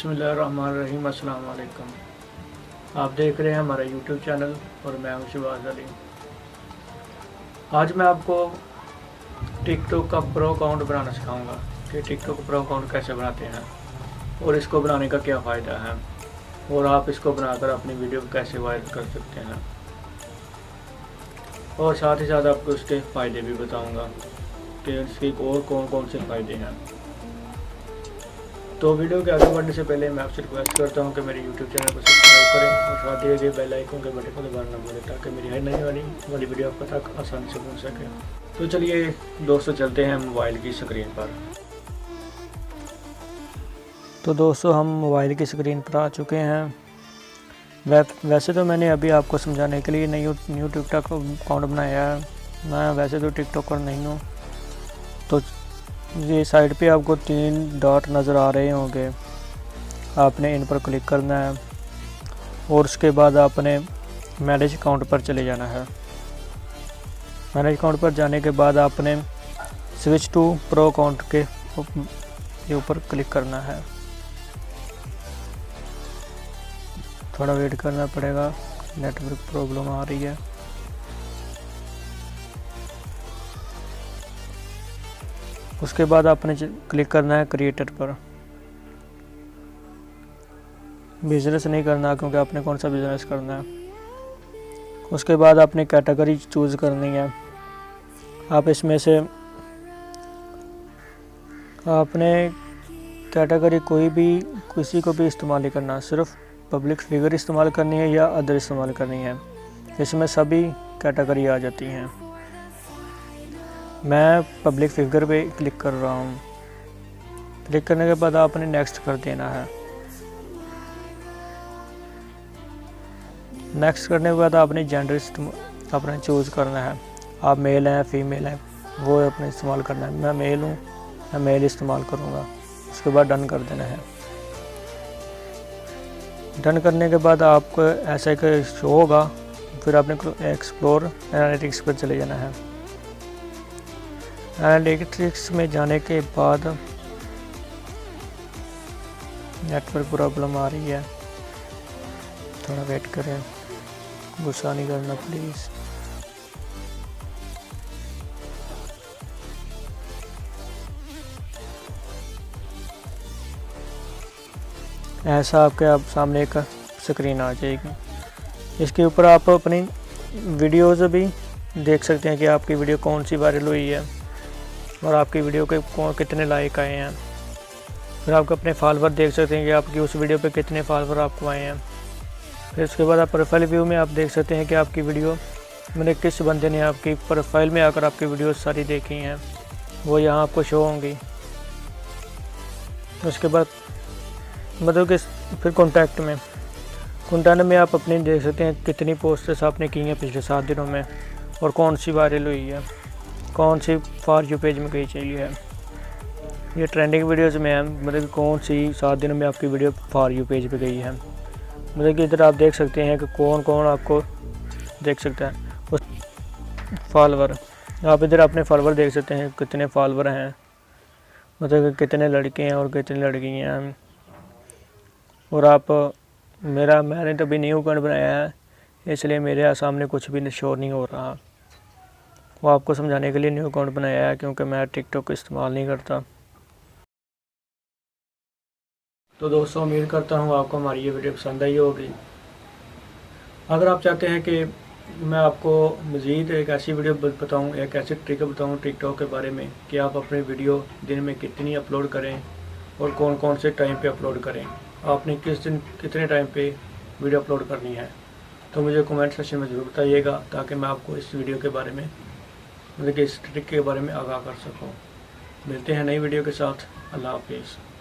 बिस्मिल्लाहिर्रहमानिर्रहीम। अस्सलाम वालेकुम। आप देख रहे हैं हमारा यूट्यूब चैनल और मैं हूं शहबाज अली। आज मैं आपको टिकटॉक का प्रो अकाउंट बनाना सिखाऊंगा कि टिकटॉक प्रो अकाउंट कैसे बनाते हैं और इसको बनाने का क्या फ़ायदा है और आप इसको बनाकर अपनी वीडियो कैसे वायरल कर सकते हैं, और साथ ही साथ आपको उसके फ़ायदे भी बताऊंगा कि इसके और कौन कौन से फ़ायदे हैं। तो वीडियो के आगे बढ़ने से पहले मैं आपसे रिक्वेस्ट करता हूं कि मेरे यूट्यूब चैनल को सब्सक्राइब करें और साथ ही बेल आइकन के बटन को दबाना ना भूलें ताकि मेरी हर नई वाली वीडियो आप तक आसानी से पहुंच सके। तो चलिए दोस्तों, चलते हैं मोबाइल की स्क्रीन पर। तो दोस्तों, हम मोबाइल की स्क्रीन पर आ चुके हैं। वैसे तो मैंने अभी आपको समझाने के लिए न्यू टिकटॉक अकाउंट बनाया है। मैं वैसे तो टिकटॉकर नहीं हूँ। तो ये साइड पे आपको 3 डॉट नज़र आ रहे होंगे, आपने इन पर क्लिक करना है और उसके बाद आपने मैनेज अकाउंट पर चले जाना है। मैनेज अकाउंट पर जाने के बाद आपने स्विच टू प्रो अकाउंट के ऊपर क्लिक करना है। थोड़ा वेट करना पड़ेगा, नेटवर्क प्रॉब्लम आ रही है। उसके बाद आपने क्लिक करना है क्रिएटर पर। बिज़नेस नहीं करना क्योंकि आपने कौन सा बिज़नेस करना है। उसके बाद आपने कैटेगरी चूज़ करनी है। आप इसमें से आपने कैटेगरी कोई भी किसी को भी इस्तेमाल नहीं करना, सिर्फ पब्लिक फिगर इस्तेमाल करनी है या अदर इस्तेमाल करनी है। इसमें सभी कैटेगरी आ जाती हैं। मैं पब्लिक फिगर पे क्लिक कर रहा हूँ। क्लिक करने के बाद आपने नेक्स्ट कर देना है। नेक्स्ट करने के बाद आपने जेंडर अपना चूज़ करना है। आप मेल हैं फीमेल हैं वो अपने इस्तेमाल करना है। मैं मेल हूँ, मैं मेल इस्तेमाल करूँगा। उसके बाद डन कर देना है। डन करने के बाद आपको ऐसा एक शो होगा, फिर आपने एक्सप्लोर एनालिटिक्स पर चले जाना है। एनालिटिक्स में जाने के बाद नेटवर्क प्रॉब्लम आ रही है, थोड़ा वेट करें, गुस्सा नहीं करना प्लीज़। ऐसा आपके सामने एक स्क्रीन आ जाएगी। इसके ऊपर आप अपनी वीडियोज़ भी देख सकते हैं कि आपकी वीडियो कौन सी वायरल हुई है और आपकी वीडियो के कितने लाइक आए हैं। फिर आप अपने फॉलोवर देख सकते हैं कि आपकी उस वीडियो पे कितने फॉलोवर आपको आए हैं। फिर उसके बाद आप प्रोफाइल व्यू में आप देख सकते हैं कि आपकी वीडियो मैंने किस बंदे ने आपकी प्रोफाइल में आकर आपकी वीडियो सारी देखी हैं, वो यहाँ आपको शो होंगी। उसके बाद मतलब कि फिर कॉन्टैक्ट में आप अपने देख सकते हैं कितनी पोस्ट्स आपने की हैं पिछले 7 दिनों में और कौन सी वायरल हुई है, कौन सी फॉर यू पेज में गई चली है। ये ट्रेंडिंग वीडियोस में है, मतलब कौन सी 7 दिनों में आपकी वीडियो फॉर यू पेज पे गई है। मतलब कि इधर आप देख सकते हैं कि कौन कौन आपको देख सकता है। उस फॉलोवर आप इधर अपने फॉलोवर देख सकते हैं कितने फॉलोवर हैं, मतलब कि कितने लड़के हैं और कितनी लड़कियाँ हैं। और मैंने तो अभी न्यू अकाउंट बनाया है, इसलिए मेरे सामने कुछ भी शो नहीं हो रहा। वो आपको समझाने के लिए न्यू अकाउंट बनाया है क्योंकि मैं टिकटॉक इस्तेमाल नहीं करता। तो दोस्तों, उम्मीद करता हूँ आपको हमारी ये वीडियो पसंद आई होगी। अगर आप चाहते हैं कि मैं आपको मज़ीद एक ऐसी वीडियो बताऊँ, एक ऐसी ट्रिक बताऊँ टिकटॉक के बारे में कि आप अपनी वीडियो दिन में कितनी अपलोड करें और कौन कौन से टाइम पे अपलोड करें, आपने किस दिन कितने टाइम पे वीडियो अपलोड करनी है, तो मुझे कमेंट सेक्शन में ज़रूर बताइएगा ताकि मैं आपको इस वीडियो के बारे में मतलब कि इस ट्रिक के बारे में आगाह कर सकूँ। मिलते हैं नई वीडियो के साथ। अल्लाह हाफिज़।